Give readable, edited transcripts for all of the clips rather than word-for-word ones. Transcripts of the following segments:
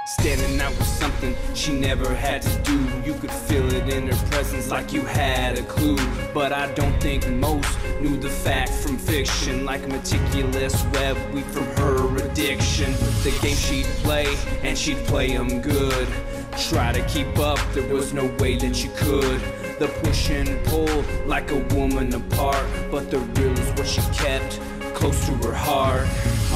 Standing out with something she never had to do. You could feel it in her presence like you had a clue. But I don't think most knew the fact from fiction, like a meticulous web weave from her addiction. The game she'd play, and she'd play 'em good. Try to keep up, there was no way that you could. The push and pull, like a woman apart. But the real is what she kept close to her heart.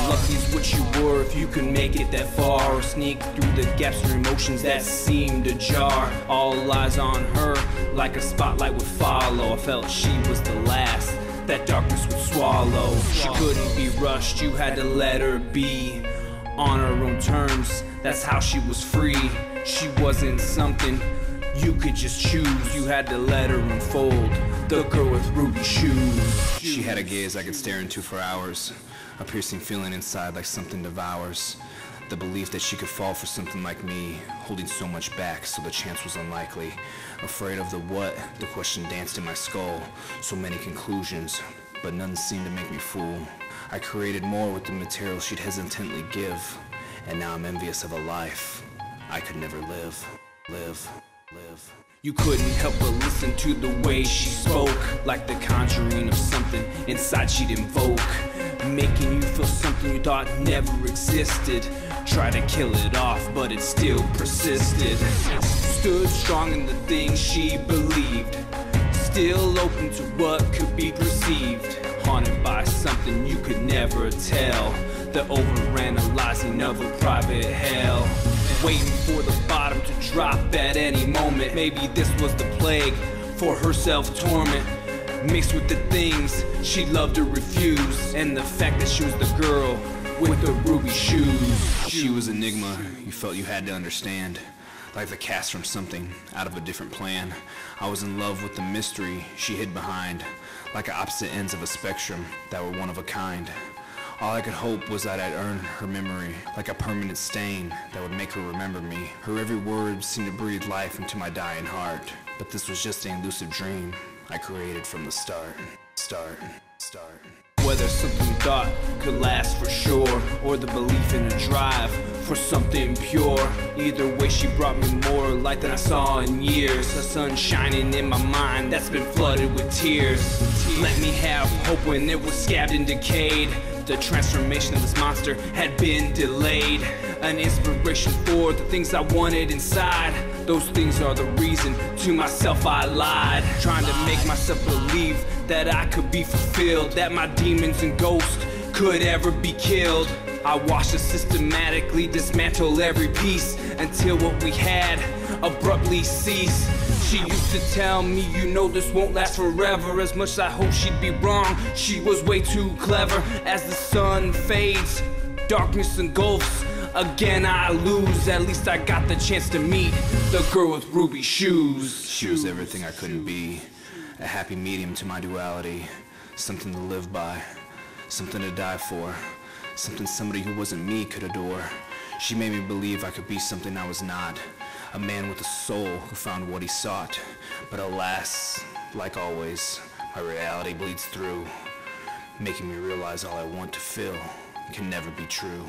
Lucky's what you were if you can make it that far, or sneak through the gaps in emotions that seemed to jar. All eyes on her, like a spotlight would follow. I felt she was the last that darkness would swallow. She couldn't be rushed, you had to let her be on her own terms, that's how she was free. She wasn't something you could just choose, you had to let her unfold. The girl with ruby shoes. She had a gaze I could stare into for hours, a piercing feeling inside like something devours. The belief that she could fall for something like me, holding so much back so the chance was unlikely. Afraid of the what, the question danced in my skull. So many conclusions, but none seemed to make me fool. I created more with the material she'd hesitantly give, and now I'm envious of a life I could never live. You couldn't help but listen to the way she spoke, like the conjuring of something inside she'd invoke, making you feel something you thought never existed. Try to kill it off, but it still persisted. Stood strong in the things she believed, still open to what could be perceived. Haunted by something you could never tell, the overanalyzing of a private hell. Waiting for the bottom to drop at any moment. Maybe this was the plague for her self-torment, mixed with the things she loved to refuse, and the fact that she was the girl with the ruby shoes. She was an enigma you felt you had to understand, like the cast from something out of a different plan. I was in love with the mystery she hid behind, like opposite ends of a spectrum that were one of a kind. All I could hope was that I'd earn her memory, like a permanent stain that would make her remember me. Her every word seemed to breathe life into my dying heart. But this was just an elusive dream I created from the start. Whether something you thought could last for sure, or the belief in a drive for something pure, either way she brought me more light than I saw in years. A sun shining in my mind that's been flooded with tears. Let me have hope when it was scabbed and decayed. The transformation of this monster had been delayed. An inspiration for the things I wanted inside. Those things are the reason to myself I lied, trying to make myself believe that I could be fulfilled, that my demons and ghosts could ever be killed. I watched her systematically dismantle every piece until what we had abruptly ceased. She used to tell me, you know this won't last forever. As much as I hope she'd be wrong, she was way too clever. As the sun fades, darkness engulfs, again I lose. At least I got the chance to meet the girl with ruby shoes. She was everything I couldn't be, a happy medium to my duality. Something to live by, something to die for, something somebody who wasn't me could adore. She made me believe I could be something I was not, a man with a soul who found what he sought. But alas, like always, my reality bleeds through, making me realize all I want to feel can never be true.